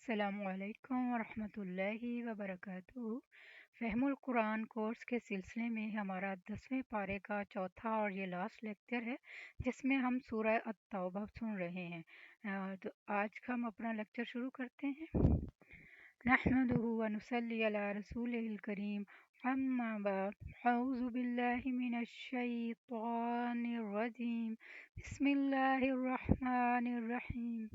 السلام علیکم ورحمۃ اللہ وبرکاتہ۔ فہم القرآن کورس کے سلسلے میں ہمارا 10ویں پارے کا چوتھا اور یہ لاسٹ لیکچر ہے، جس میں ہم سورہ التوبہ سن رہے ہیں۔ تو آج کا ہم اپنا لیکچر شروع کرتے ہیں۔ نحمدہ ونصلی علی رسولہ الکریم، اما بعد، اعوذ باللہ من الشیطان الرجیم، بسم اللہ الرحمن الرحیم۔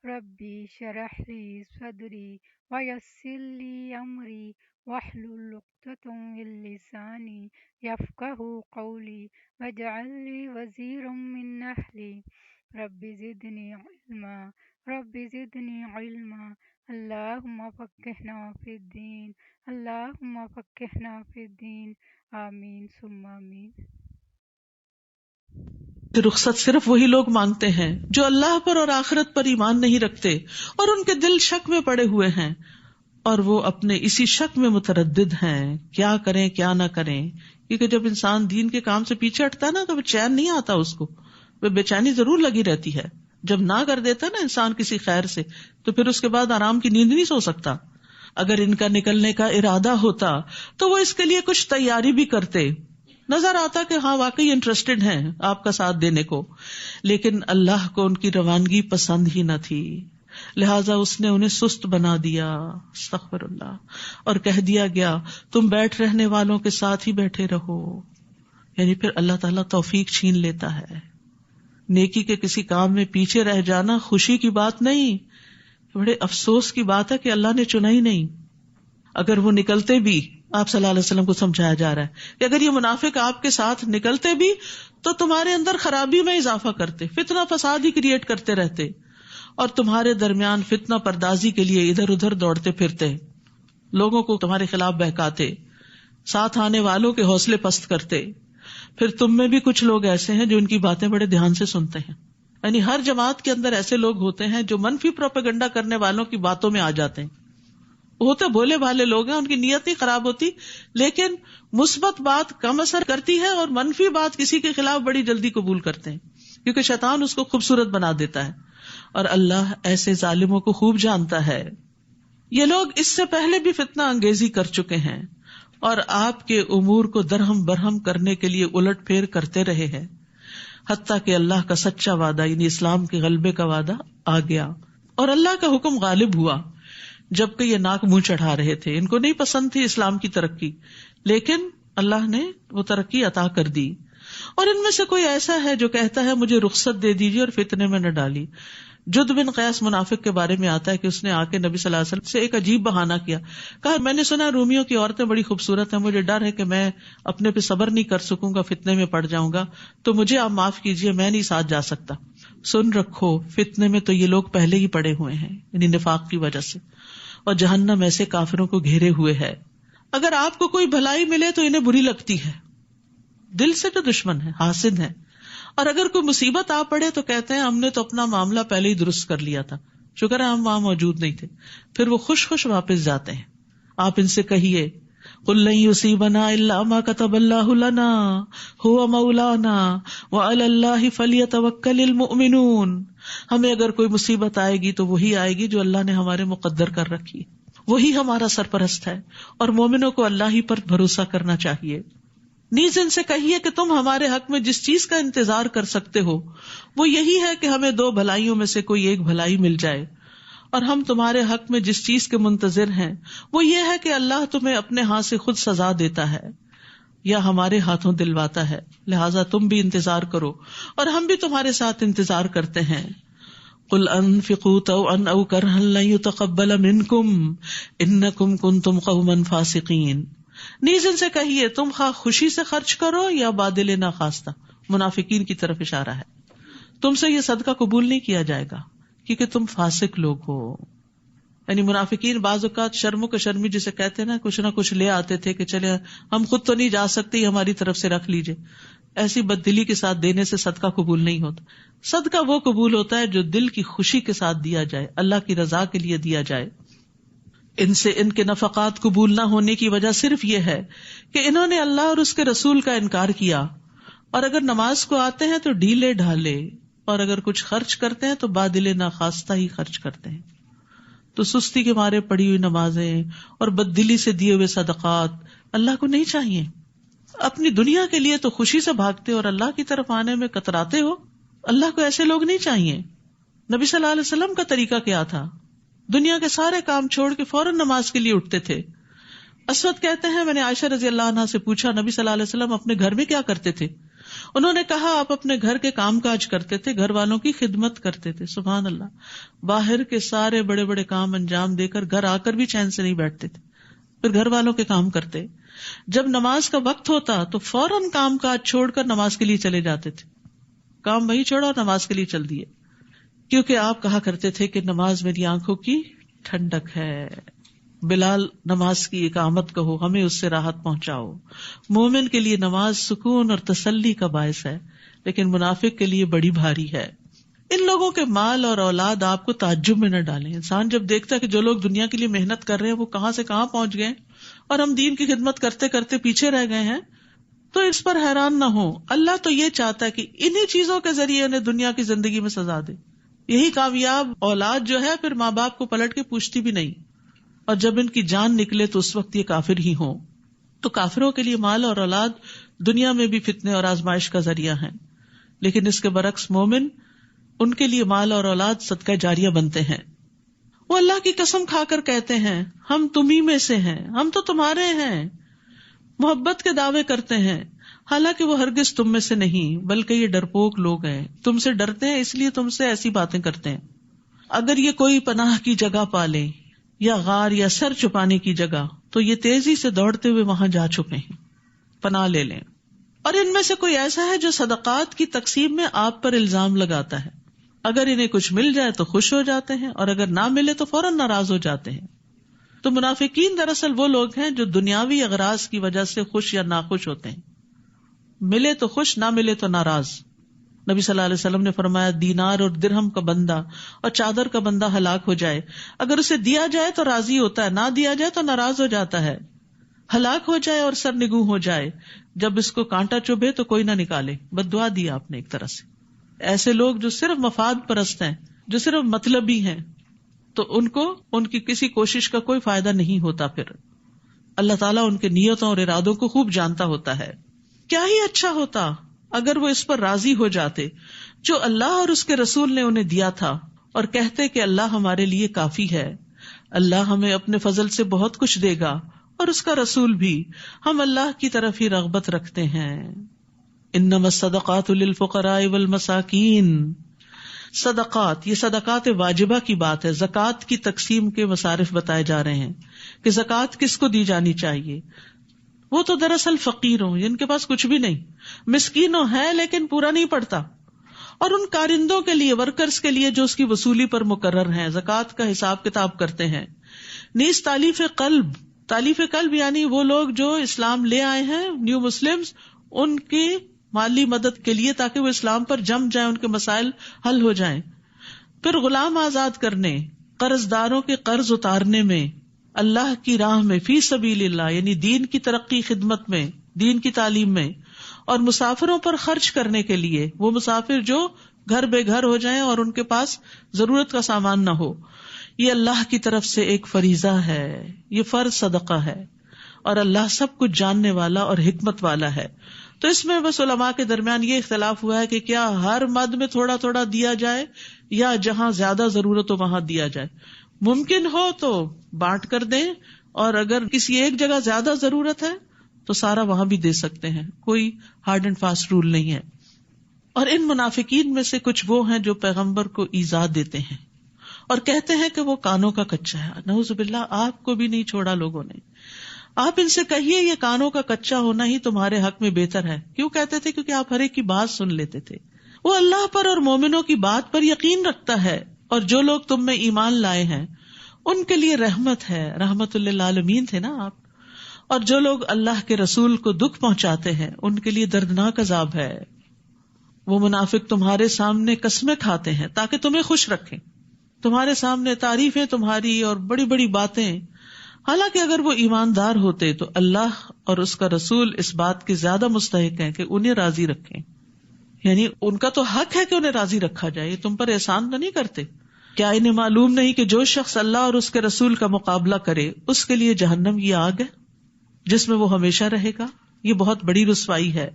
ربی شرح لی صدری ویسر لی امری واحلل عقدۃ من لسانی یفقہوا قولی واجعل لی وزیرا من اہلی ربی زدنی علما اللہم فقہنا فی الدین اللہم فقہنا فی الدین آمین ثم آمین۔ رخصت صرف وہی لوگ مانگتے ہیں جو اللہ پر اور آخرت پر ایمان نہیں رکھتے اور ان کے دل شک میں پڑے ہوئے ہیں اور وہ اپنے اسی شک میں متردد ہیں کیا کریں کیا نہ کریں، کیونکہ جب انسان دین کے کام سے پیچھے ہٹتا ہے نا تو چین نہیں آتا، اس کو وہ بے چینی ضرور لگی رہتی ہے۔ جب نہ کر دیتا نا انسان کسی خیر سے تو پھر اس کے بعد آرام کی نیند نہیں سو سکتا۔ اگر ان کا نکلنے کا ارادہ ہوتا تو وہ اس کے لیے کچھ تیاری بھی کرتے، نظر آتا کہ ہاں واقعی انٹرسٹڈ ہیں آپ کا ساتھ دینے کو، لیکن اللہ کو ان کی روانگی پسند ہی نہ تھی، لہٰذا اس نے انہیں سست بنا دیا، استغفر اللہ، اور کہہ دیا گیا تم بیٹھ رہنے والوں کے ساتھ ہی بیٹھے رہو۔ یعنی پھر اللہ تعالیٰ توفیق چھین لیتا ہے۔ نیکی کے کسی کام میں پیچھے رہ جانا خوشی کی بات نہیں، بڑے افسوس کی بات ہے کہ اللہ نے چنا ہی نہیں۔ اگر وہ نکلتے بھی، آپ صلی اللہ علیہ وسلم کو سمجھایا جا رہا ہے کہ اگر یہ منافق آپ کے ساتھ نکلتے بھی تو تمہارے اندر خرابی میں اضافہ کرتے، فتنہ فساد ہی کریٹ کرتے رہتے اور تمہارے درمیان فتنہ پردازی کے لیے ادھر ادھر دوڑتے پھرتے، لوگوں کو تمہارے خلاف بہکاتے، ساتھ آنے والوں کے حوصلے پست کرتے۔ پھر تم میں بھی کچھ لوگ ایسے ہیں جو ان کی باتیں بڑے دھیان سے سنتے ہیں، یعنی ہر جماعت کے اندر ایسے لوگ ہوتے ہیں جو منفی پروپیگنڈا کرنے والوں کی باتوں میں آ جاتے ہیں۔ ہوتے بھولے بھالے لوگ ہیں، ان کی نیت نہیں خراب ہوتی، لیکن مثبت بات کم اثر کرتی ہے اور منفی بات کسی کے خلاف بڑی جلدی قبول کرتے ہیں، کیونکہ شیطان اس کو خوبصورت بنا دیتا ہے، اور اللہ ایسے ظالموں کو خوب جانتا ہے۔ یہ لوگ اس سے پہلے بھی فتنہ انگیزی کر چکے ہیں اور آپ کے امور کو درہم برہم کرنے کے لیے الٹ پھیر کرتے رہے ہیں، حتیٰ کہ اللہ کا سچا وعدہ یعنی اسلام کے غلبے کا وعدہ آ گیا اور اللہ کا حکم غالب ہوا، جبکہ یہ ناک منہ چڑھا رہے تھے۔ ان کو نہیں پسند تھی اسلام کی ترقی، لیکن اللہ نے وہ ترقی عطا کر دی۔ اور ان میں سے کوئی ایسا ہے جو کہتا ہے مجھے رخصت دے دیجیے اور فتنے میں نہ ڈالی۔ جد بن قیس منافق کے بارے میں آتا ہے کہ اس نے آ کے نبی صلی اللہ علیہ وسلم سے ایک عجیب بہانہ کیا، کہا میں نے سنا رومیوں کی عورتیں بڑی خوبصورت ہیں، مجھے ڈر ہے کہ میں اپنے پہ صبر نہیں کر سکوں گا، فتنے میں پڑ جاؤں گا، تو مجھے آپ معاف کیجیے، میں نہیں ساتھ جا سکتا۔ سن رکھو، فتنے میں تو یہ لوگ پہلے ہی پڑے ہوئے ہیں، یعنی نفاق کی وجہ سے، اور جہنم ایسے کافروں کو گھیرے ہوئے ہے۔ اگر آپ کو کوئی بھلائی ملے تو انہیں بری لگتی ہے، دل سے تو دشمن ہے، حاسد ہے، اور اگر کوئی مصیبت آ پڑے تو کہتے ہیں ہم نے تو اپنا معاملہ پہلے ہی درست کر لیا تھا، شکر ہے ہم وہاں موجود نہیں تھے، پھر وہ خوش خوش واپس جاتے ہیں۔ آپ ان سے کہیے قُل لَن يُصِيبَنَا إِلَّا مَا كَتَبَ اللَّهُ لَنَا هُوَ مَوْلَانَا وَعَلَى اللَّهِ فَلْيَتَوَكَّلِ الْمُؤْمِنُونَ، ہمیں اگر کوئی مصیبت آئے گی تو وہی آئے گی جو اللہ نے ہمارے مقدر کر رکھی، وہی ہمارا سرپرست ہے، اور مومنوں کو اللہ ہی پر بھروسہ کرنا چاہیے۔ نیز ان سے کہیے کہ تم ہمارے حق میں جس چیز کا انتظار کر سکتے ہو وہ یہی ہے کہ ہمیں دو بھلائیوں میں سے کوئی ایک بھلائی مل جائے، اور ہم تمہارے حق میں جس چیز کے منتظر ہیں وہ یہ ہے کہ اللہ تمہیں اپنے ہاتھ سے خود سزا دیتا ہے یا ہمارے ہاتھوں دلواتا ہے، لہٰذا تم بھی انتظار کرو اور ہم بھی تمہارے ساتھ انتظار کرتے ہیں۔ قُلْ أَنفِقُوا طَوْعًا أَوْ كَرْهًا لَن يُتَقَبَّلَ مِنكُمْ إِنَّكُمْ كُنتُمْ قَوْمًا فَاسِقِينَ، نیز ان سے کہیے تم خواہ خوشی سے خرچ کرو یا بادل ناخواستہ، منافقین کی طرف اشارہ ہے، تم سے یہ صدقہ قبول نہیں کیا جائے گا کیونکہ تم فاسق لوگ ہو۔ یعنی منافقین بعض اوقات شرم و شرمی جسے کہتے ہیں نا، کچھ نہ کچھ لے آتے تھے کہ چلے ہم خود تو نہیں جا سکتے، ہماری طرف سے رکھ لیجئے، ایسی بددلی کے ساتھ دینے سے صدقہ قبول نہیں ہوتا۔ صدقہ وہ قبول ہوتا ہے جو دل کی خوشی کے ساتھ دیا جائے، اللہ کی رضا کے لیے دیا جائے۔ ان سے ان کے نفقات قبول نہ ہونے کی وجہ صرف یہ ہے کہ انہوں نے اللہ اور اس کے رسول کا انکار کیا، اور اگر نماز کو آتے ہیں تو ڈھیلے ڈھالے، اور اگر کچھ خرچ کرتے ہیں تو بادل ناخواستہ ہی خرچ کرتے ہیں۔ تو سستی کے مارے پڑی ہوئی نمازیں اور بددلی سے دیے ہوئے صدقات اللہ کو نہیں چاہیے. اپنی دنیا کے لیے تو خوشی سے بھاگتے اور اللہ کی طرف آنے میں کتراتے ہو. اللہ کو ایسے لوگ نہیں چاہیے. نبی صلی اللہ علیہ وسلم کا طریقہ کیا تھا؟ دنیا کے سارے کام چھوڑ کے فوراً نماز کے لیے اٹھتے تھے. اسود کہتے ہیں میں نے عائشہ رضی اللہ عنہا سے پوچھا نبی صلی اللہ علیہ وسلم اپنے گھر میں کیا کرتے تھے؟ انہوں نے کہا آپ اپنے گھر کے کام کاج کرتے تھے, گھر والوں کی خدمت کرتے تھے. سبحان اللہ, باہر کے سارے بڑے بڑے کام انجام دے کر گھر آ کر بھی چین سے نہیں بیٹھتے تھے, پھر گھر والوں کے کام کرتے. جب نماز کا وقت ہوتا تو فوراً کام کاج چھوڑ کر نماز کے لیے چلے جاتے تھے. کام وہی چھوڑا اور نماز کے لیے چل دیے, کیونکہ آپ کہا کرتے تھے کہ نماز میری آنکھوں کی ٹھنڈک ہے. بلال نماز کی اقامت کہو, ہمیں اس سے راحت پہنچاؤ. مومن کے لیے نماز سکون اور تسلی کا باعث ہے, لیکن منافق کے لیے بڑی بھاری ہے. ان لوگوں کے مال اور اولاد آپ کو تعجب میں نہ ڈالیں. انسان جب دیکھتا ہے کہ جو لوگ دنیا کے لیے محنت کر رہے ہیں وہ کہاں سے کہاں پہنچ گئے اور ہم دین کی خدمت کرتے کرتے پیچھے رہ گئے ہیں, تو اس پر حیران نہ ہو. اللہ تو یہ چاہتا ہے کہ انہی چیزوں کے ذریعے انہیں دنیا کی زندگی میں سزا دے. یہی کامیاب اولاد جو ہے پھر ماں باپ کو پلٹ کے پوچھتی بھی نہیں, اور جب ان کی جان نکلے تو اس وقت یہ کافر ہی ہوں. تو کافروں کے لیے مال اور اولاد دنیا میں بھی فتنے اور آزمائش کا ذریعہ ہیں, لیکن اس کے برعکس مومن, ان کے لیے مال اور اولاد صدقہ جاریہ بنتے ہیں. وہ اللہ کی قسم کھا کر کہتے ہیں ہم تمہیں میں سے ہیں, ہم تو تمہارے ہیں. محبت کے دعوے کرتے ہیں, حالانکہ وہ ہرگز تم میں سے نہیں, بلکہ یہ ڈرپوک لوگ ہیں, تم سے ڈرتے ہیں اس لیے تم سے ایسی باتیں کرتے ہیں. اگر یہ کوئی پناہ کی جگہ پالے یا غار یا سر چھپانے کی جگہ, تو یہ تیزی سے دوڑتے ہوئے وہاں جا چھپے ہیں, پناہ لے لیں. اور ان میں سے کوئی ایسا ہے جو صدقات کی تقسیم میں آپ پر الزام لگاتا ہے, اگر انہیں کچھ مل جائے تو خوش ہو جاتے ہیں, اور اگر نہ ملے تو فوراً ناراض ہو جاتے ہیں. تو منافقین دراصل وہ لوگ ہیں جو دنیاوی اغراض کی وجہ سے خوش یا ناخوش ہوتے ہیں. ملے تو خوش, نہ ملے تو ناراض. نبی صلی اللہ علیہ وسلم نے فرمایا دینار اور درہم کا بندہ اور چادر کا بندہ ہلاک ہو جائے, اگر اسے دیا جائے تو راضی ہوتا ہے, نہ دیا جائے تو ناراض ہو جاتا ہے. ہلاک ہو جائے اور سرنگوں ہو جائے, جب اس کو کانٹا چبھے تو کوئی نہ نکالے. بد دعا دی آپ نے ایک طرح سے. ایسے لوگ جو صرف مفاد پرست ہیں, جو صرف مطلبی ہیں, تو ان کو ان کی کسی کوشش کا کوئی فائدہ نہیں ہوتا. پھر اللہ تعالیٰ ان کے نیتوں اور ارادوں کو خوب جانتا ہوتا ہے. کیا ہی اچھا ہوتا اگر وہ اس پر راضی ہو جاتے جو اللہ اور اس کے رسول نے انہیں دیا تھا, اور کہتے کہ اللہ ہمارے لیے کافی ہے, اللہ ہمیں اپنے فضل سے بہت کچھ دے گا, اور اس کا رسول بھی, ہم اللہ کی طرف ہی رغبت رکھتے ہیں. انما الصدقات للفقراء والمساکین. صدقات, یہ صدقات واجبہ کی بات ہے. زکوٰۃ کی تقسیم کے مصارف بتائے جا رہے ہیں کہ زکوٰۃ کس کو دی جانی چاہیے. وہ تو دراصل فقیروں, جن کے پاس کچھ بھی نہیں, مسکینوں ہیں لیکن پورا نہیں پڑتا, اور ان کارندوں کے لیے, ورکرز کے لیے جو اس کی وصولی پر مقرر ہیں, زکوٰۃ کا حساب کتاب کرتے ہیں. نیز تالیف قلب. تالیف قلب یعنی وہ لوگ جو اسلام لے آئے ہیں, نیو مسلمز, ان کی مالی مدد کے لیے تاکہ وہ اسلام پر جم جائیں, ان کے مسائل حل ہو جائیں. پھر غلام آزاد کرنے, قرض داروں کے قرض اتارنے میں, اللہ کی راہ میں, فی سبیل اللہ یعنی دین کی ترقی خدمت میں, دین کی تعلیم میں, اور مسافروں پر خرچ کرنے کے لیے, وہ مسافر جو گھر بے گھر ہو جائیں اور ان کے پاس ضرورت کا سامان نہ ہو. یہ اللہ کی طرف سے ایک فریضہ ہے, یہ فرض صدقہ ہے, اور اللہ سب کچھ جاننے والا اور حکمت والا ہے. تو اس میں بس علماء کے درمیان یہ اختلاف ہوا ہے کہ کیا ہر مد میں تھوڑا تھوڑا دیا جائے یا جہاں زیادہ ضرورت ہو وہاں دیا جائے. ممکن ہو تو بانٹ کر دیں, اور اگر کسی ایک جگہ زیادہ ضرورت ہے تو سارا وہاں بھی دے سکتے ہیں, کوئی ہارڈ اینڈ فاسٹ رول نہیں ہے. اور ان منافقین میں سے کچھ وہ ہیں جو پیغمبر کو ایذا دیتے ہیں اور کہتے ہیں کہ وہ کانوں کا کچا ہے. نعوذ باللہ, آپ کو بھی نہیں چھوڑا لوگوں نے. آپ ان سے کہیے یہ کانوں کا کچا ہونا ہی تمہارے حق میں بہتر ہے. کیوں کہتے تھے؟ کیونکہ آپ ہر ایک کی بات سن لیتے تھے. وہ اللہ پر اور مومنوں کی بات پر یقین رکھتا ہے, اور جو لوگ تم میں ایمان لائے ہیں ان کے لیے رحمت ہے. رحمت للعالمین تھے نا آپ. اور جو لوگ اللہ کے رسول کو دکھ پہنچاتے ہیں ان کے لیے دردناک عذاب ہے. وہ منافق تمہارے سامنے قسمیں کھاتے ہیں تاکہ تمہیں خوش رکھیں, تمہارے سامنے تعریفیں تمہاری اور بڑی بڑی باتیں, حالانکہ اگر وہ ایماندار ہوتے تو اللہ اور اس کا رسول اس بات کے زیادہ مستحق ہیں کہ انہیں راضی رکھیں. یعنی ان کا تو حق ہے کہ انہیں راضی رکھا جائے, تم پر احسان تو نہیں کرتے. کیا انہیں معلوم نہیں کہ جو شخص اللہ اور اس کے رسول کا مقابلہ کرے اس کے لیے جہنم یہ آگ ہے جس میں وہ ہمیشہ رہے گا. یہ بہت بڑی رسوائی ہے.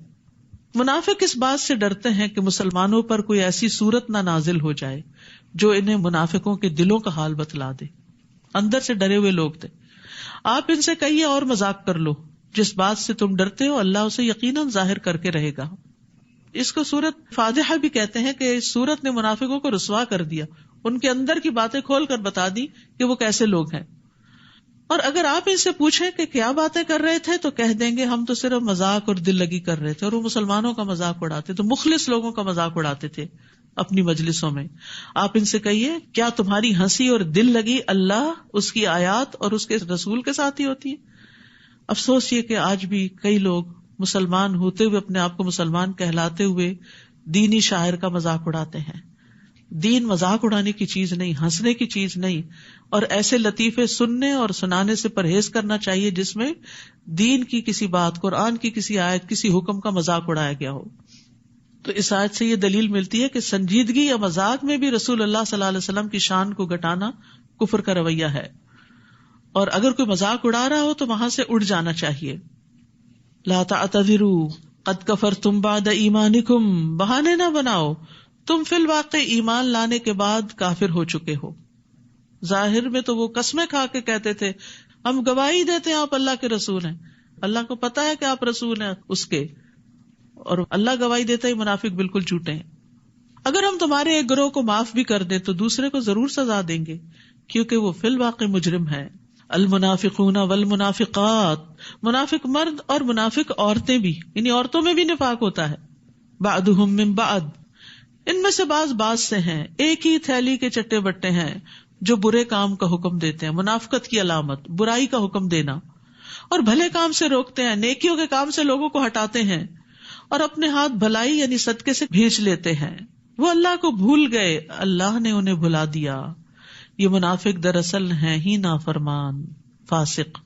منافق اس بات سے ڈرتے ہیں کہ مسلمانوں پر کوئی ایسی صورت نہ نازل ہو جائے جو انہیں منافقوں کے دلوں کا حال بتلا دے. اندر سے ڈرے ہوئے لوگ تھے. آپ ان سے کہیے اور مذاق کر لو، جس بات سے تم ڈرتے ہو اللہ اسے یقیناً ظاہر کر کے رہے گا. اس کو سورت فاضحہ بھی کہتے ہیں کہ اس سورت نے منافقوں کو رسوا کر دیا، ان کے اندر کی باتیں کھول کر بتا دی کہ وہ کیسے لوگ ہیں. اور اگر آپ ان سے پوچھیں کہ کیا باتیں کر رہے تھے تو کہہ دیں گے ہم تو صرف مذاق اور دل لگی کر رہے تھے. اور وہ مسلمانوں کا مذاق اڑاتے، تو مخلص لوگوں کا مذاق اڑاتے تھے اپنی مجلسوں میں. آپ ان سے کہیے کیا تمہاری ہنسی اور دل لگی اللہ، اس کی آیات اور اس کے رسول کے ساتھ ہی ہوتی ہے؟ افسوس یہ کہ آج بھی کئی لوگ مسلمان ہوتے ہوئے اپنے آپ کو مسلمان کہلاتے ہوئے دینی شاعر کا مذاق اڑاتے ہیں. دین مذاق اڑانے کی چیز نہیں، ہنسنے کی چیز نہیں. اور ایسے لطیفے سننے اور سنانے سے پرہیز کرنا چاہیے جس میں دین کی کسی بات، قرآن کی کسی آیت، کسی حکم کا مذاق اڑایا گیا ہو. تو اس آیت سے یہ دلیل ملتی ہے کہ سنجیدگی یا مذاق میں بھی رسول اللہ صلی اللہ علیہ وسلم کی شان کو گھٹانا کفر کا رویہ ہے. اور اگر کوئی مذاق اڑا رہا ہو تو وہاں سے اڑ جانا چاہیے. لا تعتذروا قد کفرتم بعد ایمانکم، بہانے نہ بناؤ، تم فی الواقع ایمان لانے کے بعد کافر ہو چکے ہو. ظاہر میں تو وہ قسمیں کھا کے کہتے تھے ہم گواہی دیتے ہیں آپ اللہ کے رسول ہیں، اللہ کو پتا ہے کہ آپ رسول ہیں اس کے، اور اللہ گواہی دیتا ہی منافق بالکل جھوٹے ہیں. اگر ہم تمہارے ایک گروہ کو معاف بھی کر دیں تو دوسرے کو ضرور سزا دیں گے کیونکہ وہ فی الواقع مجرم ہے. المنافقون والمنافقات، منافق مرد اور منافق عورتیں بھی، یعنی عورتوں میں بھی نفاق ہوتا ہے. بعضهم من بعض، ان میں سے بعض سے ہیں، ایک ہی تھیلی کے چٹے بٹے ہیں جو برے کام کا حکم دیتے ہیں. منافقت کی علامت برائی کا حکم دینا، اور بھلے کام سے روکتے ہیں، نیکیوں کے کام سے لوگوں کو ہٹاتے ہیں، اور اپنے ہاتھ بھلائی یعنی صدقے سے بھیج لیتے ہیں. وہ اللہ کو بھول گئے، اللہ نے انہیں بھلا دیا. یہ منافق دراصل ہیں ہی نافرمان، فاسق.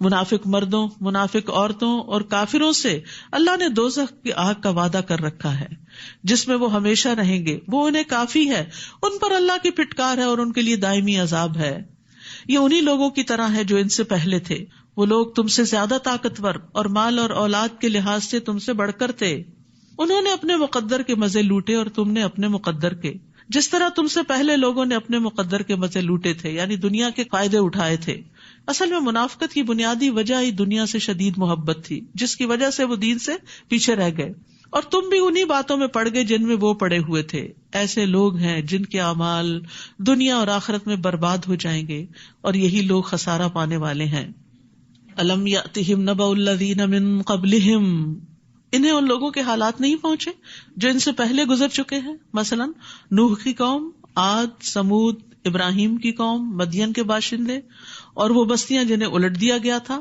منافق مردوں، منافق عورتوں اور کافروں سے اللہ نے دوزخ کی آگ کا وعدہ کر رکھا ہے جس میں وہ ہمیشہ رہیں گے. وہ انہیں کافی ہے، ان پر اللہ کی پھٹکار ہے اور ان کے لیے دائمی عذاب ہے. یہ انہی لوگوں کی طرح ہے جو ان سے پہلے تھے. وہ لوگ تم سے زیادہ طاقتور اور مال اور اولاد کے لحاظ سے تم سے بڑھ کر تھے. انہوں نے اپنے مقدر کے مزے لوٹے اور تم نے اپنے مقدر کے، جس طرح تم سے پہلے لوگوں نے اپنے مقدر کے مزے لوٹے تھے، یعنی دنیا کے فائدے اٹھائے تھے. اصل میں منافقت کی بنیادی وجہ ہی دنیا سے شدید محبت تھی جس کی وجہ سے وہ دین سے پیچھے رہ گئے. اور تم بھی انہی باتوں میں پڑ گئے جن میں وہ پڑے ہوئے تھے. ایسے لوگ ہیں جن کے اعمال دنیا اور آخرت میں برباد ہو جائیں گے، اور یہی لوگ خسارہ پانے والے ہیں. الم یأتہم نبأ الذین من قبلہم، انہیں ان لوگوں کے حالات نہیں پہنچے جو ان سے پہلے گزر چکے ہیں. مثلا نوح کی قوم، عاد، سمود، ابراہیم کی قوم، مدین کے باشندے اور وہ بستیاں جنہیں الٹ دیا گیا تھا.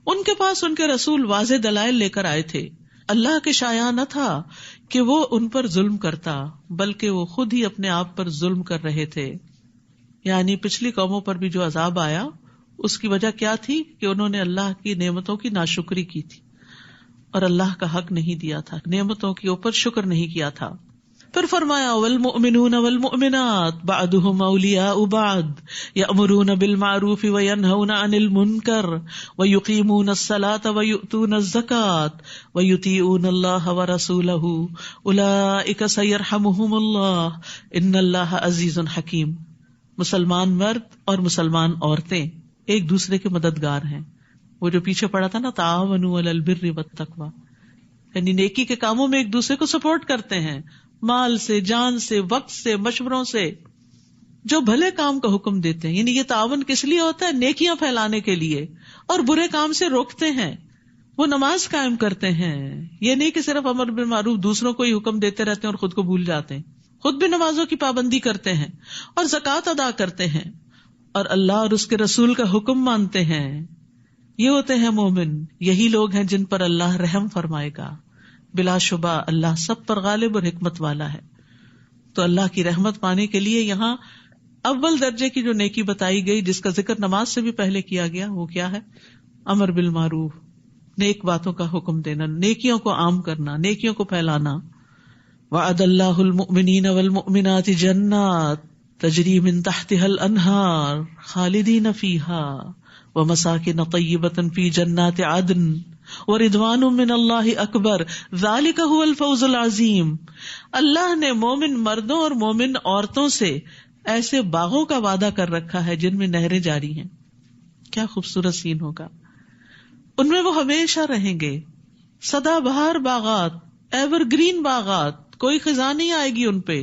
ان کے پاس ان کے رسول واضح دلائل لے کر آئے تھے. اللہ کے شایع نہ تھا کہ وہ ان پر ظلم کرتا، بلکہ وہ خود ہی اپنے آپ پر ظلم کر رہے تھے. یعنی پچھلی قوموں پر بھی جو عذاب آیا اس کی وجہ کیا تھی کہ انہوں نے اللہ کی نعمتوں کی ناشکری کی تھی اور اللہ کا حق نہیں دیا تھا، نعمتوں کے اوپر شکر نہیں کیا تھا. پھر فرمایا والمؤمنون والمؤمنات بعضهم اولیاء بعض یأمرون بالمعروف وینہون عن المنکر ویقیمون الصلاة ویؤتون الزکاة ویطیعون اللہ ورسولہ اولئک سیرحمہم اللہ ان اللہ عزیز حکیم. مسلمان مرد اور مسلمان عورتیں ایک دوسرے کے مددگار ہیں. وہ جو پیچھے پڑا تھا نا تعاونوا علی البر والتقوی، یعنی نیکی کے کاموں میں ایک دوسرے کو سپورٹ کرتے ہیں، مال سے، جان سے، وقت سے، مشوروں سے، جو بھلے کام کا حکم دیتے ہیں. یعنی یہ تعاون کس لیے ہوتا ہے؟ نیکیاں پھیلانے کے لیے، اور برے کام سے روکتے ہیں. وہ نماز قائم کرتے ہیں، یہ نہیں کہ صرف امر بالمعروف دوسروں کو ہی حکم دیتے رہتے ہیں اور خود کو بھول جاتے ہیں. خود بھی نمازوں کی پابندی کرتے ہیں اور زکوٰۃ ادا کرتے ہیں اور اللہ اور اس کے رسول کا حکم مانتے ہیں. یہ ہوتے ہیں مومن. یہی لوگ ہیں جن پر اللہ رحم فرمائے گا. بلا شبہ اللہ سب پر غالب اور حکمت والا ہے. تو اللہ کی رحمت پانے کے لیے یہاں اول درجے کی جو نیکی بتائی گئی، جس کا ذکر نماز سے بھی پہلے کیا گیا، وہ کیا ہے؟ امر بالمعروف، نیک باتوں کا حکم دینا، نیکیوں کو عام کرنا، نیکیوں کو پھیلانا. وعد اللہ المؤمنین والمؤمنات جنات تجری من تحتها الانہار خالدین فیہا ومساکن طیبۃ فی جنات عدن ورضوان من اللہ اکبر ذالک هو الفوز العظیم. اللہ نے مومن مردوں اور مومن عورتوں سے ایسے باغوں کا وعدہ کر رکھا ہے جن میں نہریں جاری ہیں. کیا خوبصورت سین ہوگا. ان میں وہ ہمیشہ رہیں گے. سدا بہار باغات، ایور گرین باغات، کوئی خزاں نہیں آئے گی ان پہ.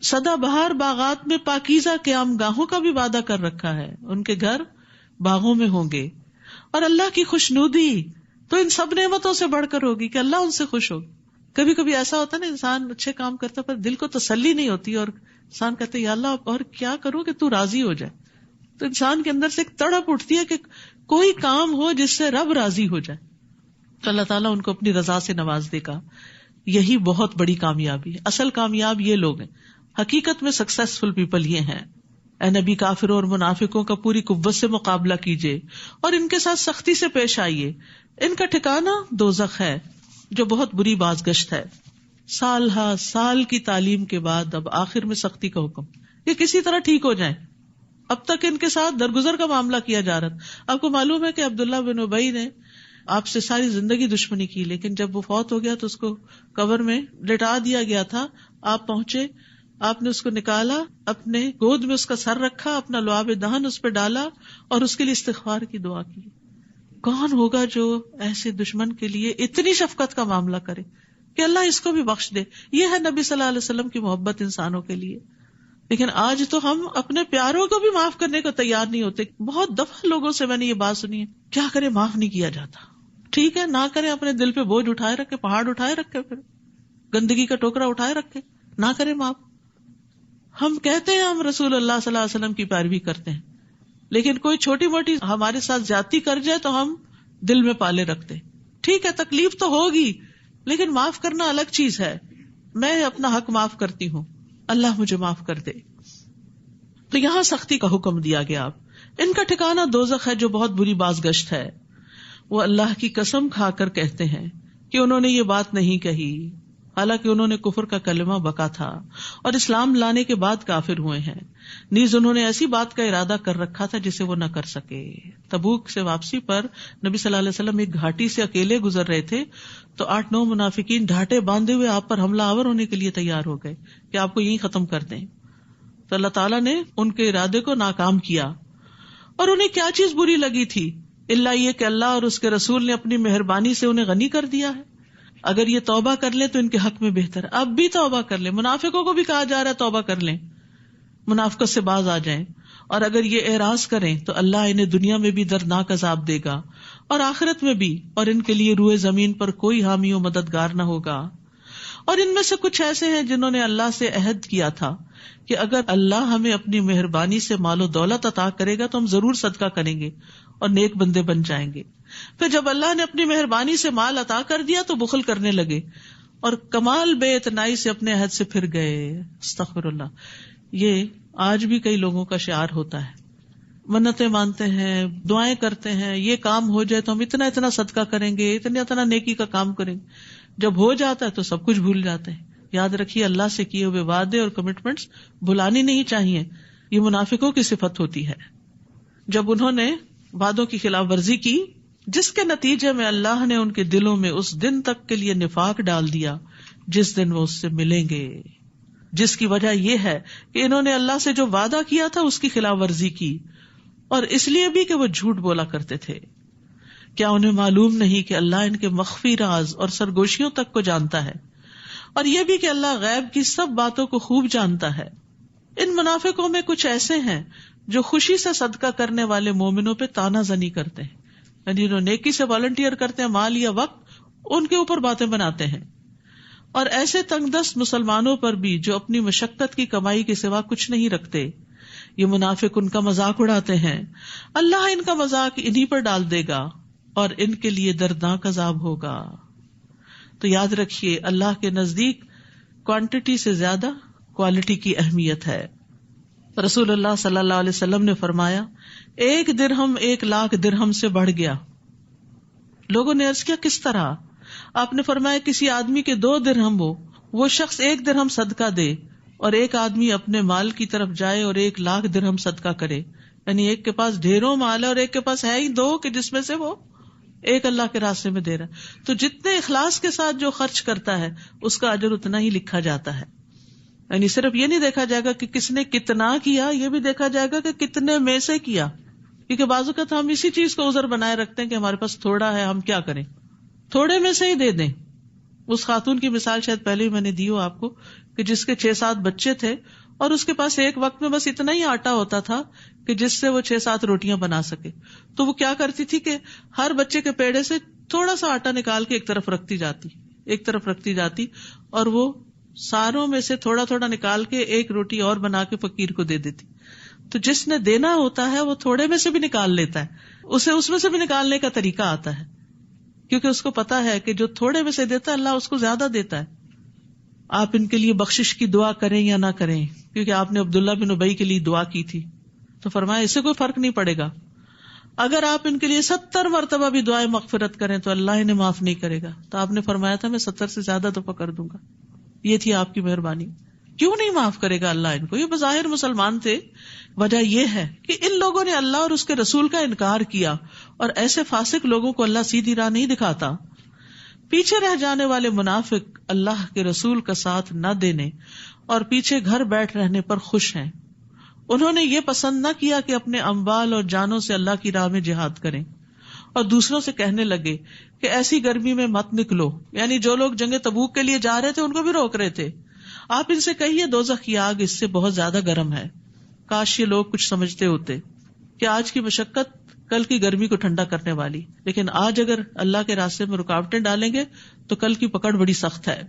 سدا بہار باغات میں پاکیزہ قیام گاہوں کا بھی وعدہ کر رکھا ہے. ان کے گھر باغوں میں ہوں گے. اور اللہ کی خوشنودی تو ان سب نعمتوں سے بڑھ کر ہوگی کہ اللہ ان سے خوش ہوگا. کبھی کبھی ایسا ہوتا ہے نا، انسان اچھے کام کرتا پر دل کو تسلی نہیں ہوتی اور انسان کہتے یا اللہ اور کیا کروں کہ تو راضی ہو جائے. تو انسان کے اندر سے ایک تڑپ اٹھتی ہے کہ کوئی کام ہو جس سے رب راضی ہو جائے. تو اللہ تعالیٰ ان کو اپنی رضا سے نواز دے گا. یہی بہت بڑی کامیابی ہے. اصل کامیاب یہ لوگ ہیں. حقیقت میں سکسیسفل پیپل یہ ہیں. اے نبی، کافروں اور منافقوں کا پوری قوت سے مقابلہ کیجیے اور ان کے ساتھ سختی سے پیش آئیے. ان کا ٹھکانہ دوزخ ہے جو بہت بری بازگشت ہے. سال ہا سال کی تعلیم کے بعد اب آخر میں سختی کا حکم کہ کسی طرح ٹھیک ہو جائیں. اب تک ان کے ساتھ درگزر کا معاملہ کیا جا رہا تھا. آپ کو معلوم ہے کہ عبداللہ بن ابی نے آپ سے ساری زندگی دشمنی کی، لیکن جب وہ فوت ہو گیا تو اس کو قبر میں لٹا دیا گیا تھا. آپ پہنچے، آپ نے اس کو نکالا، اپنے گود میں اس کا سر رکھا، اپنا لعاب دہن اس پہ ڈالا اور اس کے لیے استغفار کی دعا کی. کون ہوگا جو ایسے دشمن کے لیے اتنی شفقت کا معاملہ کرے کہ اللہ اس کو بھی بخش دے. یہ ہے نبی صلی اللہ علیہ وسلم کی محبت انسانوں کے لیے. لیکن آج تو ہم اپنے پیاروں کو بھی معاف کرنے کو تیار نہیں ہوتے. بہت دفعہ لوگوں سے میں نے یہ بات سنی ہے، کیا کرے معاف نہیں کیا جاتا. ٹھیک ہے، نہ کرے، اپنے دل پہ بوجھ اٹھائے رکھے، پہاڑ اٹھائے رکھے، پھر گندگی کا ٹوکرا اٹھائے رکھے، نہ کرے معاف. ہم کہتے ہیں ہم رسول اللہ صلی اللہ علیہ وسلم کی پیروی کرتے ہیں، لیکن کوئی چھوٹی موٹی ہمارے ساتھ زیادتی کر جائے تو ہم دل میں پالے رکھتے. ٹھیک ہے، تکلیف تو ہوگی لیکن معاف کرنا الگ چیز ہے. میں اپنا حق معاف کرتی ہوں، اللہ مجھے معاف کر دے. تو یہاں سختی کا حکم دیا گیا. ان کا ٹھکانہ دوزخ ہے جو بہت بری بازگشت ہے. وہ اللہ کی قسم کھا کر کہتے ہیں کہ انہوں نے یہ بات نہیں کہی، حالانکہ انہوں نے کفر کا کلمہ بکا تھا اور اسلام لانے کے بعد کافر ہوئے ہیں. نیز انہوں نے ایسی بات کا ارادہ کر رکھا تھا جسے وہ نہ کر سکے. تبوک سے واپسی پر نبی صلی اللہ علیہ وسلم ایک گھاٹی سے اکیلے گزر رہے تھے تو 8-9 منافقین ڈھاٹے باندھے ہوئے آپ پر حملہ آور ہونے کے لیے تیار ہو گئے کہ آپ کو یہیں ختم کر دیں. تو اللہ تعالیٰ نے ان کے ارادے کو ناکام کیا. اور انہیں کیا چیز بری لگی تھی اللہ یہ کہ اللہ اور اس کے رسول نے اپنی مہربانی سے انہیں غنی کر دیا ہے. اگر یہ توبہ کر لیں تو ان کے حق میں بہتر ہے. اب بھی توبہ کر لیں. منافقوں کو بھی کہا جا رہا ہے توبہ کر لیں، منافقت سے باز آ جائیں. اور اگر یہ اعراض کریں تو اللہ انہیں دنیا میں بھی دردناک عذاب دے گا اور آخرت میں بھی، اور ان کے لیے روئے زمین پر کوئی حامی و مددگار نہ ہوگا. اور ان میں سے کچھ ایسے ہیں جنہوں نے اللہ سے عہد کیا تھا کہ اگر اللہ ہمیں اپنی مہربانی سے مال و دولت عطا کرے گا تو ہم ضرور صدقہ کریں گے اور نیک بندے بن جائیں گے. پھر جب اللہ نے اپنی مہربانی سے مال عطا کر دیا تو بخل کرنے لگے اور کمال بے اعتنائی سے اپنے عہد سے پھر گئے. استغفر اللہ. یہ آج بھی کئی لوگوں کا شعار ہوتا ہے. منتیں مانتے ہیں، دعائیں کرتے ہیں، یہ کام ہو جائے تو ہم اتنا اتنا صدقہ کریں گے، اتنا نیکی کا کام کریں گے. جب ہو جاتا ہے تو سب کچھ بھول جاتے ہیں. یاد رکھیے اللہ سے کیے ہوئے وعدے اور کمٹمنٹس بھلانی نہیں چاہیے. یہ منافقوں کی صفت ہوتی ہے. جب انہوں نے وعدوں کی خلاف ورزی کی جس کے نتیجے میں اللہ نے ان کے دلوں میں اس دن تک کے لیے نفاق ڈال دیا جس دن وہ اس سے ملیں گے، جس کی وجہ یہ ہے کہ انہوں نے اللہ سے جو وعدہ کیا تھا اس کی خلاف ورزی کی، اور اس لیے بھی کہ وہ جھوٹ بولا کرتے تھے. کیا انہیں معلوم نہیں کہ اللہ ان کے مخفی راز اور سرگوشیوں تک کو جانتا ہے، اور یہ بھی کہ اللہ غیب کی سب باتوں کو خوب جانتا ہے. ان منافقوں میں کچھ ایسے ہیں جو خوشی سے صدقہ کرنے والے مومنوں پہ تانا زنی کرتے ہیں، یعنی جو نیکی سے والنٹیئر کرتے ہیں، مال یا وقت ان کے اوپر باتیں بناتے ہیں. اور ایسے تنگ دست مسلمانوں پر بھی جو اپنی مشقت کی کمائی کے سوا کچھ نہیں رکھتے. یہ منافق ان کا مذاق اڑاتے ہیں. اللہ ان کا مذاق انہی پر ڈال دے گا اور ان کے لیے دردناک عذاب ہوگا. تو یاد رکھیے اللہ کے نزدیک کوانٹٹی سے زیادہ کوالٹی کی اہمیت ہے. رسول اللہ صلی اللہ علیہ وسلم نے فرمایا 1 درہم 1,00,000 درہم سے بڑھ گیا. لوگوں نے عرض کیا کس طرح؟ آپ نے فرمایا کسی آدمی کے 2 درہم ہو، وہ شخص 1 درہم صدقہ دے اور ایک آدمی اپنے مال کی طرف جائے اور 1,00,000 درہم صدقہ کرے، یعنی ایک کے پاس ڈھیروں مال ہے اور ایک کے پاس ہے ہی 2 کہ جس میں سے وہ ایک اللہ کے راستے میں دے رہا ہے، تو جتنے اخلاص کے ساتھ جو خرچ کرتا ہے اس کا اجر اتنا ہی لکھا جاتا ہے. یعنی صرف یہ نہیں دیکھا جائے گا کہ کس نے کتنا کیا، یہ بھی دیکھا جائے گا کہ کتنے میں سے کیا. کیونکہ بعض اوقات ہم اسی چیز کو عذر بنائے رکھتے ہیں کہ ہمارے پاس تھوڑا ہے، ہم کیا کریں، تھوڑے میں سے ہی دے دیں. اس خاتون کی مثال شاید پہلے ہی میں نے دی ہو آپ کو کہ جس کے 6-7 بچے تھے اور اس کے پاس ایک وقت میں بس اتنا ہی آٹا ہوتا تھا کہ جس سے وہ 6-7 روٹیاں بنا سکے. تو وہ کیا کرتی تھی کہ ہر بچے کے پیڑے سے تھوڑا سا آٹا نکال کے ایک طرف رکھتی جاتی اور وہ ساروں میں سے تھوڑا تھوڑا نکال کے ایک روٹی اور بنا کے فقیر کو دے دیتی. تو جس نے دینا ہوتا ہے وہ تھوڑے میں سے بھی نکال لیتا ہے، اسے اس میں سے بھی نکالنے کا طریقہ آتا ہے، کیونکہ اس کو پتا ہے کہ جو تھوڑے میں سے دیتا ہے اللہ اس کو زیادہ دیتا ہے. آپ ان کے لیے بخشش کی دعا کریں یا نہ کریں، کیونکہ آپ نے عبداللہ بن ابی کے لیے دعا کی تھی تو فرمایا اس سے کوئی فرق نہیں پڑے گا. اگر آپ ان کے لیے 70 مرتبہ بھی دعائیں مغفرت کریں تو اللہ انہیں معاف نہیں کرے گا. تو آپ نے فرمایا تھا میں 70 سے زیادہ دفعہ کر دوں گا. یہ تھی آپ کی مہربانی. کیوں نہیں معاف کرے گا اللہ ان کو؟ یہ بظاہر مسلمان تھے. وجہ یہ ہے کہ ان لوگوں نے اللہ اور اس کے رسول کا انکار کیا، اور ایسے فاسق لوگوں کو اللہ سیدھی راہ نہیں دکھاتا. پیچھے رہ جانے والے منافق اللہ کے رسول کا ساتھ نہ دینے اور پیچھے گھر بیٹھ رہنے پر خوش ہیں. انہوں نے یہ پسند نہ کیا کہ اپنے اموال اور جانوں سے اللہ کی راہ میں جہاد کریں، اور دوسروں سے کہنے لگے کہ ایسی گرمی میں مت نکلو. یعنی جو لوگ جنگ تبوک کے لیے جا رہے تھے ان کو بھی روک رہے تھے. آپ ان سے کہیے دوزخ کی آگ اس سے بہت زیادہ گرم ہے. کاش یہ لوگ کچھ سمجھتے ہوتے کہ آج کی مشقت کل کی گرمی کو ٹھنڈا کرنے والی، لیکن آج اگر اللہ کے راستے میں رکاوٹیں ڈالیں گے تو کل کی پکڑ بڑی سخت ہے.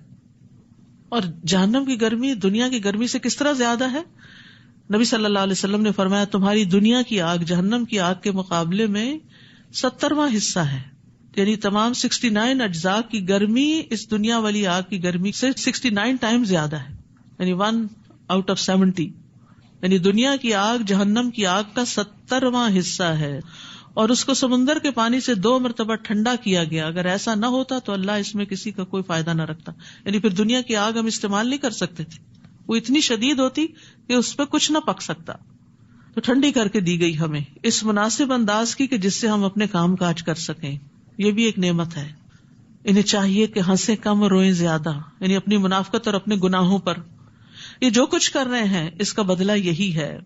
اور جہنم کی گرمی دنیا کی گرمی سے کس طرح زیادہ ہے؟ نبی صلی اللہ علیہ وسلم نے فرمایا تمہاری دنیا کی آگ جہنم کی آگ کے مقابلے میں 70واں حصہ ہے. یعنی تمام 69 اجزاء کی گرمی اس دنیا والی آگ کی گرمی سے 69 ٹائم زیادہ ہے، یعنی 1 out of 70. یعنی دنیا کی آگ جہنم کی آگ کا 70واں حصہ ہے، اور اس کو سمندر کے پانی سے 2 مرتبہ ٹھنڈا کیا گیا. اگر ایسا نہ ہوتا تو اللہ اس میں کسی کا کوئی فائدہ نہ رکھتا. یعنی پھر دنیا کی آگ ہم استعمال نہیں کر سکتے تھے، وہ اتنی شدید ہوتی کہ اس پہ کچھ نہ پک سکتا. تو ٹھنڈی کر کے دی گئی ہمیں اس مناسب انداز کی کہ جس سے ہم اپنے کام کاج کر سکیں. یہ بھی ایک نعمت ہے. انہیں چاہیے کہ ہنسیں کم اور روئیں زیادہ، یعنی اپنی منافقت اور اپنے گناہوں پر. یہ جو کچھ کر رہے ہیں اس کا بدلہ یہی ہے.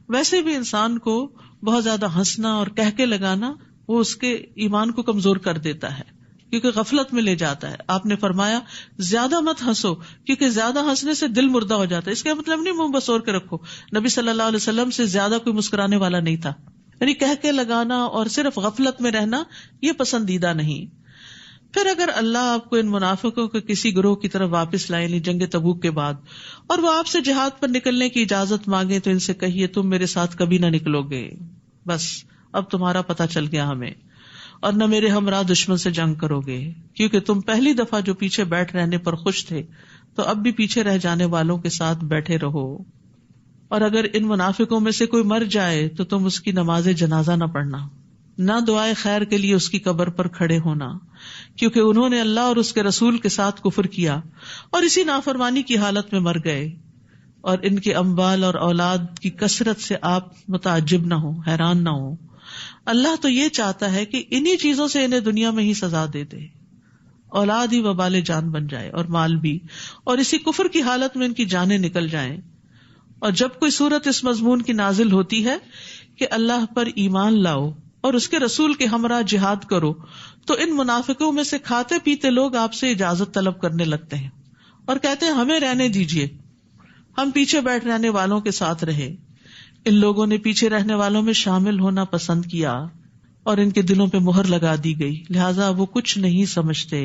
ویسے بھی انسان کو بہت زیادہ ہنسنا اور کہہ کے لگانا وہ اس کے ایمان کو کمزور کر دیتا ہے، کیونکہ غفلت میں لے جاتا ہے. آپ نے فرمایا زیادہ مت ہنسو، کیونکہ زیادہ ہنسنے سے دل مردہ ہو جاتا ہے. اس کا مطلب نہیں منہ بسور کے رکھو. نبی صلی اللہ علیہ وسلم سے زیادہ کوئی مسکرانے والا نہیں تھا. یعنی کہہ کے لگانا اور صرف غفلت میں رہنا یہ پسندیدہ نہیں. پھر اگر اللہ آپ کو ان منافقوں کے کسی گروہ کی طرف واپس لائے، یعنی جنگ تبوک کے بعد، اور وہ آپ سے جہاد پر نکلنے کی اجازت مانگے تو ان سے کہیے تم میرے ساتھ کبھی نہ نکلو گے، بس اب تمہارا پتہ چل گیا ہمیں، اور نہ میرے ہمراہ دشمن سے جنگ کرو گے، کیونکہ تم پہلی دفعہ جو پیچھے بیٹھ رہنے پر خوش تھے تو اب بھی پیچھے رہ جانے والوں کے ساتھ بیٹھے رہو. اور اگر ان منافقوں میں سے کوئی مر جائے تو تم اس کی نماز جنازہ نہ پڑھنا، نہ دعائے خیر کے لیے اس کی قبر پر کھڑے ہونا، کیونکہ انہوں نے اللہ اور اس کے رسول کے ساتھ کفر کیا اور اسی نافرمانی کی حالت میں مر گئے. اور ان کے اموال اور اولاد کی کثرت سے آپ متعجب نہ ہو، حیران نہ ہو. اللہ تو یہ چاہتا ہے کہ انہی چیزوں سے انہیں دنیا میں ہی سزا دے دے، اولاد ہی وبال جان بن جائے اور مال بھی، اور اسی کفر کی حالت میں ان کی جانیں نکل جائیں. اور جب کوئی صورت اس مضمون کی نازل ہوتی ہے کہ اللہ پر ایمان لاؤ اور اس کے رسول کے ہمراہ جہاد کرو، تو ان منافقوں میں سے کھاتے پیتے لوگ آپ سے اجازت طلب کرنے لگتے ہیں اور کہتے ہیں ہمیں رہنے دیجئے، ہم پیچھے بیٹھ رہنے والوں کے ساتھ رہے. ان لوگوں نے پیچھے رہنے والوں میں شامل ہونا پسند کیا اور ان کے دلوں پہ مہر لگا دی گئی، لہذا وہ کچھ نہیں سمجھتے.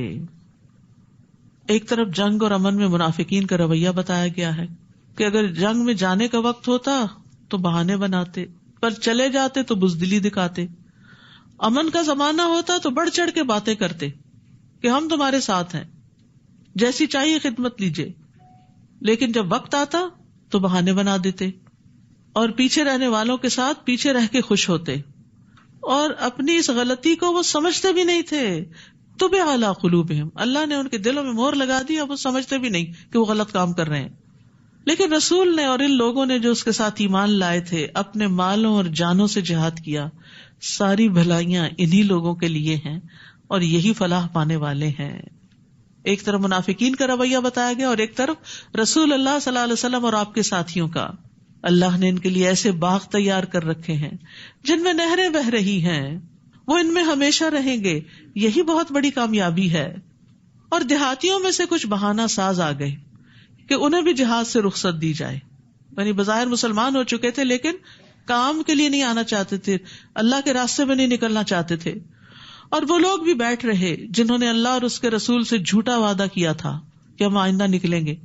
ایک طرف جنگ اور امن میں منافقین کا رویہ بتایا گیا ہے کہ اگر جنگ میں جانے کا وقت ہوتا تو بہانے بناتے، پر چلے جاتے تو بزدلی دکھاتے. امن کا زمانہ ہوتا تو بڑھ چڑھ کے باتیں کرتے کہ ہم تمہارے ساتھ ہیں، جیسی چاہیے خدمت لیجیے. لیکن جب وقت آتا تو بہانے بنا دیتے اور پیچھے رہنے والوں کے ساتھ پیچھے رہ کے خوش ہوتے، اور اپنی اس غلطی کو وہ سمجھتے بھی نہیں تھے. طبع علی قلوبہم، اللہ نے ان کے دلوں میں مہر لگا دی، اب وہ سمجھتے بھی نہیں کہ وہ غلط کام کر رہے ہیں. لیکن رسول نے اور ان لوگوں نے جو اس کے ساتھ ایمان لائے تھے اپنے مالوں اور جانوں سے جہاد کیا. ساری بھلائیاں انہی لوگوں کے لیے ہیں اور یہی فلاح پانے والے ہیں. ایک طرف منافقین کا رویہ بتایا گیا اور ایک طرف رسول اللہ صلی اللہ علیہ وسلم اور آپ کے ساتھیوں کا. اللہ نے ان کے لیے ایسے باغ تیار کر رکھے ہیں جن میں نہریں بہ رہی ہیں, وہ ان میں ہمیشہ رہیں گے. یہی بہت بڑی کامیابی ہے. اور دیہاتیوں میں سے کچھ بہانہ ساز آ گئے کہ انہیں بھی جہاد سے رخصت دی جائے. یعنی بظاہر مسلمان ہو چکے تھے لیکن کام کے لیے نہیں آنا چاہتے تھے, اللہ کے راستے میں نہیں نکلنا چاہتے تھے. اور وہ لوگ بھی بیٹھ رہے جنہوں نے اللہ اور اس کے رسول سے جھوٹا وعدہ کیا تھا کہ ہم آئندہ نکلیں گے.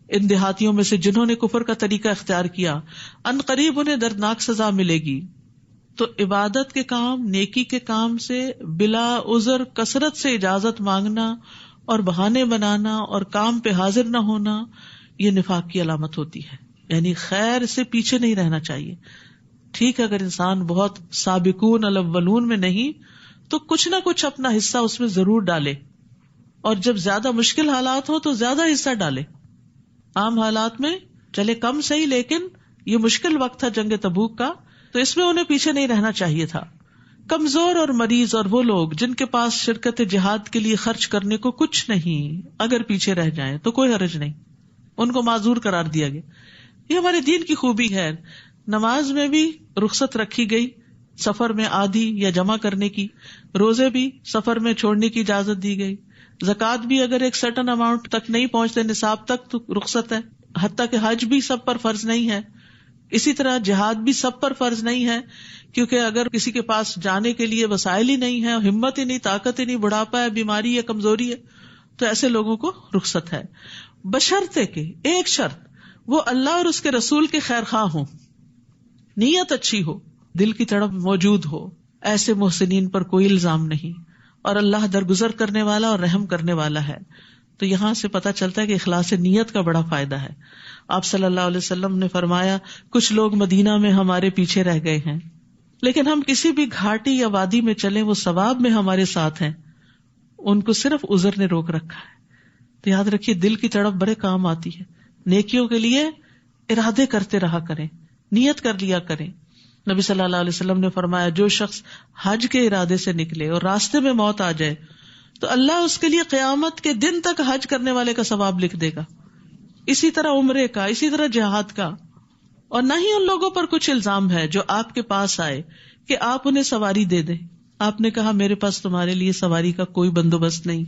ان دیہاتیوں میں سے جنہوں نے کفر کا طریقہ اختیار کیا ان قریب انہیں دردناک سزا ملے گی. تو عبادت کے کام, نیکی کے کام سے بلا عذر کثرت سے اجازت مانگنا اور بہانے بنانا اور کام پہ حاضر نہ ہونا, یہ نفاق کی علامت ہوتی ہے. یعنی خیر سے پیچھے نہیں رہنا چاہیے. ٹھیک ہے, اگر انسان بہت سابقون الاولون میں نہیں تو کچھ نہ کچھ اپنا حصہ اس میں ضرور ڈالے, اور جب زیادہ مشکل حالات ہوں تو زیادہ حصہ ڈالے. عام حالات میں چلے کم صحیح, لیکن یہ مشکل وقت تھا جنگ تبوک کا, تو اس میں انہیں پیچھے نہیں رہنا چاہیے تھا. کمزور اور مریض اور وہ لوگ جن کے پاس شرکت جہاد کے لیے خرچ کرنے کو کچھ نہیں, اگر پیچھے رہ جائیں تو کوئی حرج نہیں, ان کو معذور قرار دیا گیا. یہ ہمارے دین کی خوبی ہے. نماز میں بھی رخصت رکھی گئی سفر میں آدھی یا جمع کرنے کی, روزے بھی سفر میں چھوڑنے کی اجازت دی گئی, زکوٰۃ بھی اگر ایک سرٹن اماؤنٹ تک نہیں پہنچتے نصاب تک تو رخصت ہے, حتیٰ کہ حج بھی سب پر فرض نہیں ہے. اسی طرح جہاد بھی سب پر فرض نہیں ہے, کیونکہ اگر کسی کے پاس جانے کے لیے وسائل ہی نہیں ہے, ہمت ہی نہیں, طاقت ہی نہیں, بڑھاپا ہے, بیماری ہے, کمزوری ہے, تو ایسے لوگوں کو رخصت ہے. بشرطے کہ ایک شرط, وہ اللہ اور اس کے رسول کے خیر خواہ ہوں, نیت اچھی ہو, دل کی تڑپ موجود ہو. ایسے محسنین پر کوئی الزام نہیں, اور اللہ درگزر کرنے والا اور رحم کرنے والا ہے. تو یہاں سے پتہ چلتا ہے کہ اخلاص نیت کا بڑا فائدہ ہے. آپ صلی اللہ علیہ وسلم نے فرمایا, کچھ لوگ مدینہ میں ہمارے پیچھے رہ گئے ہیں, لیکن ہم کسی بھی گھاٹی یا وادی میں چلیں وہ ثواب میں ہمارے ساتھ ہیں, ان کو صرف عذر نے روک رکھا ہے. تو یاد رکھیے, دل کی تڑپ بڑے کام آتی ہے. نیکیوں کے لیے ارادے کرتے رہا کریں, نیت کر لیا کریں. نبی صلی اللہ علیہ وسلم نے فرمایا, جو شخص حج کے ارادے سے نکلے اور راستے میں موت آ جائے تو اللہ اس کے لیے قیامت کے دن تک حج کرنے والے کا ثواب لکھ دے گا. اسی طرح عمرے کا, اسی طرح جہاد کا. اور نہ ہی ان لوگوں پر کچھ الزام ہے جو آپ کے پاس آئے کہ آپ انہیں سواری دے دیں. آپ نے کہا میرے پاس تمہارے لیے سواری کا کوئی بندوبست نہیں,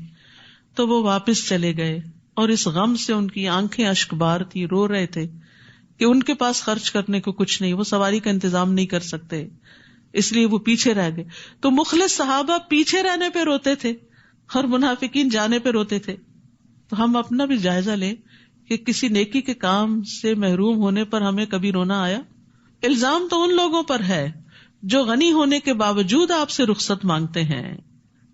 تو وہ واپس چلے گئے, اور اس غم سے ان کی آنکھیں اشک بار تھی, رو رہے تھے کہ ان کے پاس خرچ کرنے کو کچھ نہیں, وہ سواری کا انتظام نہیں کر سکتے, اس لیے وہ پیچھے رہ گئے. تو مخلص صحابہ پیچھے رہنے پہ روتے تھے اور منافقین جانے پہ روتے تھے. تو ہم اپنا بھی جائزہ لیں کہ کسی نیکی کے کام سے محروم ہونے پر ہمیں کبھی رونا آیا. الزام تو ان لوگوں پر ہے جو غنی ہونے کے باوجود آپ سے رخصت مانگتے ہیں.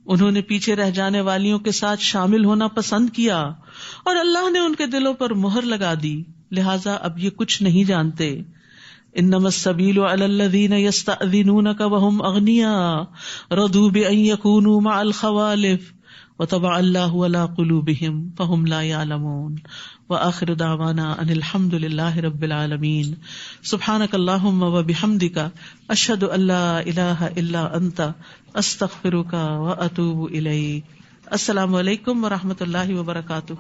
انہوں نے پیچھے رہ جانے والیوں کے ساتھ شامل ہونا پسند کیا, اور اللہ نے ان کے دلوں پر مہر لگا دی, لہٰذا اب یہ کچھ نہیں جانتے. انما السبیل علی الذین یستأذنونک وہم اغنیاء رضوا بان یکونوا مع الخوالف وطبع اللہ علی قلوبہم فہم لا یعلمون. وآخر دعوانا ان الحمد للہ رب العالمین. سبحانک اللہم وبحمدک اشہد ان لا الہ الا انت استغفرک واتوب الیک. السلام علیکم ورحمۃ اللہ وبرکاتہ.